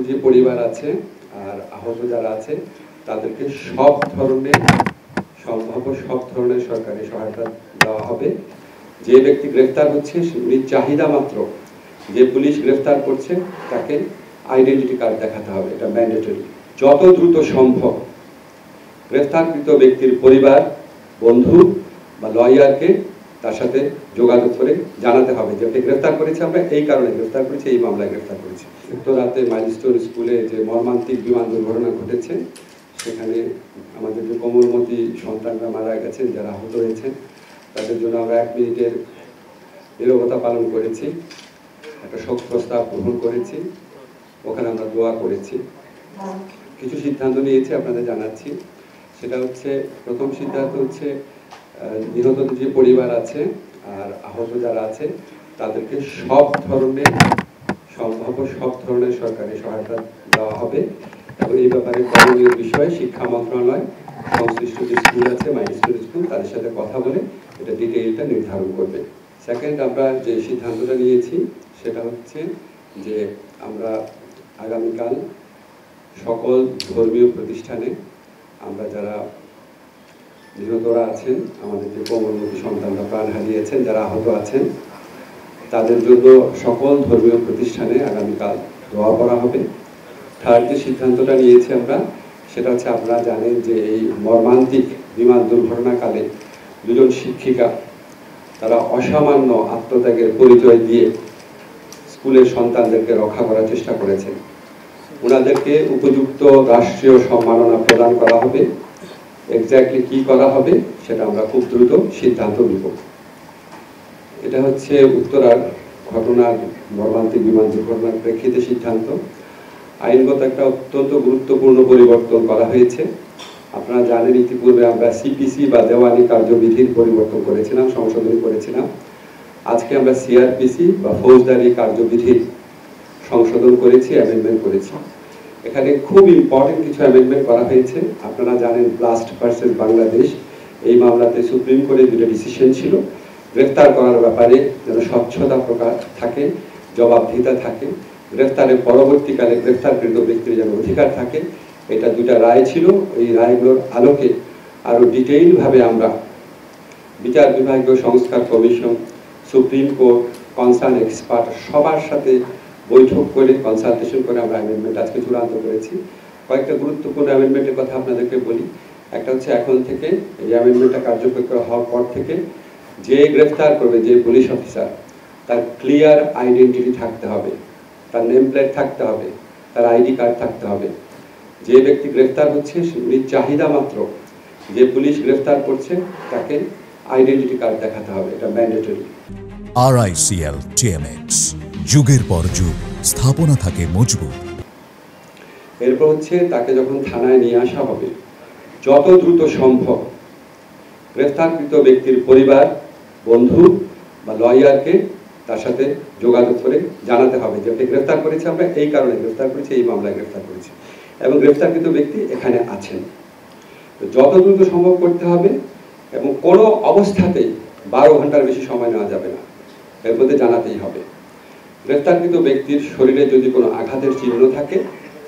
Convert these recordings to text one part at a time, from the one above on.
যে পরিবার আছে আর আহত যারা আছে তাদেরকে সব ধরনের সম্ভাব্য সব ধরনের সরকারি সহায়তা দেওয়া হবে। যে ব্যক্তি গ্রেফতার হচ্ছে উনি চাহিদা মাত্র যে পুলিশ গ্রেফতার করছে তাকে আইডেন্টিটি কার্ড দেখাতে হবে, এটা ম্যান্ডেটরি। যত দ্রুত সম্ভব গ্রেফতারকৃত ব্যক্তির পরিবার, বন্ধু বা লয়ারকে তার সাথে যোগাযোগ করে জানাতে হবে যে ওকে গ্রেফতার করেছে, আমরা এই কারণে গ্রেফতার করেছি, এই মামলায় গ্রেফতার করেছি। উত্তরাতে মাইলস্টোন স্কুলে যে মর্মান্তিক বিমান দুর্ঘটনা ঘটেছে সেখানে আমাদের যে কোমলমতি সন্তানরা মারা গেছেন, যারা আহত হয়েছেন, তাদের জন্য আমরা 1 মিনিটের নীরবতা পালন করেছি, একটা শোক প্রস্তাব গ্রহণ করেছি, ওখানে আমরা দোয়া করেছি। কিছু সিদ্ধান্ত নিয়েছি আপনাদের জানাচ্ছি। সেটা হচ্ছে, প্রথম সিদ্ধান্ত হচ্ছে নিহত যে পরিবার আছে আর আহত যারা আছে তাদেরকে সব ধরনের সম্ভাব্য সব ধরনের সরকারি সহায়তা দেওয়া হবে এবং এই ব্যাপারে করণীয় বিষয়ে শিক্ষা মন্ত্রণালয় সংশ্লিষ্ট যে স্কুল আছে, মাইলস্টোন স্কুল, তাদের সাথে কথা বলে এটা ডিটেইলটা নির্ধারণ করবে। সেকেন্ড, আমরা যে সিদ্ধান্তটা নিয়েছি সেটা হচ্ছে যে আমরা আগামীকাল সকল ধর্মীয় প্রতিষ্ঠানে আমরা যারা নিহতরা আছেন, আমাদের যে কোমলমতি সন্তানরা প্রাণ হারিয়েছেন, যারা আহত আছেন, তাদের জন্য সকল ধর্মীয় প্রতিষ্ঠানে আগামীকাল দোয়া করা হবে। থার্ড যে সিদ্ধান্তটা নিয়েছি আমরা সেটা হচ্ছে, আপনারা জানেন যে এই মর্মান্তিক বিমান দুর্ঘটনাকালে দুজন শিক্ষিকা তারা অসামান্য আত্মত্যাগের পরিচয় দিয়ে স্কুলের সন্তানদেরকে রক্ষা করার চেষ্টা করেছেন। ওনাদেরকে উপযুক্ত রাষ্ট্রীয় সম্মাননা প্রদান করা হবে। এক্স্যাক্টলি কি করা হবে সেটা আমরা খুব দ্রুত সিদ্ধান্ত নিব। এটা হচ্ছে উত্তরার ঘটনার মর্মান্তিক বিমান দুর্ঘটনার প্রেক্ষিতে সিদ্ধান্ত। আইনগত একটা অত্যন্ত গুরুত্বপূর্ণ পরিবর্তন করা হয়েছে। আপনারা জানেন ইতিপূর্বে আমরা সিপিসি বা দেওয়ানি কার্যবিধির পরিবর্তন করেছিলাম, সংশোধনী করেছিলাম। আজকে আমরা সিআরপিসি বা ফৌজদারি কার্যবিধির সংশোধন করেছি, অ্যামেন্ডমেন্ট করেছি। এখানে খুব ইম্পর্টেন্ট কিছু অ্যামেন্ডমেন্ট করা হয়েছে। আপনারা জানেন ব্লাস্ট ভার্সেস বাংলাদেশ, এই মামলাতে সুপ্রিম কোর্টের দুটো ডিসিশন ছিল। গ্রেফতার করার ব্যাপারে যেন স্বচ্ছতা প্রকাশ থাকে, জবাবদিহিতা থাকে, গ্রেফতারের পরবর্তীকালে গ্রেফতারকৃত ব্যক্তির যেন অধিকার থাকে, এটা দুটা রায় ছিল। এই রায়গুলোর আলোকে আরও ডিটেইলভাবে আমরা বিচার বিভাগীয় সংস্কার commission, supreme court, concern expert সবার সাথে বৈঠক করে কনসালটেশন করে আমরা অ্যামেন্ডমেন্ট আজকে চূড়ান্ত করেছি। কয়েকটা গুরুত্বপূর্ণ অ্যামেন্ডমেন্টের কথা আপনাদেরকে বলি। একটা হচ্ছে, এখন থেকে এই অ্যামেন্ডমেন্টটা কার্যকর হওয়ার পর থেকে যে গ্রেফতার করবে, যে পুলিশ অফিসার, তার ক্লিয়ার আইডেন্টিটি থাকতে হবে, তার নেম প্লেট থাকতে হবে, তার আইডি কার্ড থাকতে হবে। যে ব্যক্তি গ্রেফতার হচ্ছে উনি চাহিদা মাত্র যে পুলিশ গ্রেফতার করছে তাকে আইডেন্টিটি কার্ড দেখাতে হবে, এটা ম্যান্ডেটরি। RICL TMX, যুগের পর যুগ স্থাপনা থাকে মজবুত। এরপর হচ্ছে, তাকে যখন থানায় নিয়ে আসা হবে যত দ্রুত সম্ভব গ্রেফতারকৃত ব্যক্তির পরিবার, বন্ধু বা লয়ারকে তার সাথে যোগাযোগ করে জানাতে হবে যে ওকে গ্রেফতার করেছে, আমরা এই কারণে গ্রেফতার করেছি, এই মামলায় গ্রেফতার করেছি এবং গ্রেফতারকৃত ব্যক্তি এখানে আছেন। যত দ্রুত সম্ভব করতে হবে এবং কোনো অবস্থাতেই 12 ঘন্টার বেশি সময় নেওয়া যাবে না, এর মধ্যে জানাতেই হবে। গ্রেফতারকৃত ব্যক্তির শরীরে যদি কোনো আঘাতের চিহ্ন থাকে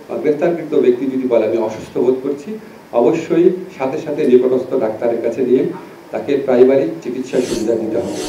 বা গ্রেফতারকৃত ব্যক্তি যদি বলে আমি অসুস্থ বোধ করছি, অবশ্যই সাথে সাথে নিকটস্থ ডাক্তারের কাছে নিয়ে তাকে প্রাইমারি চিকিৎসার সুবিধা দিতে হবে।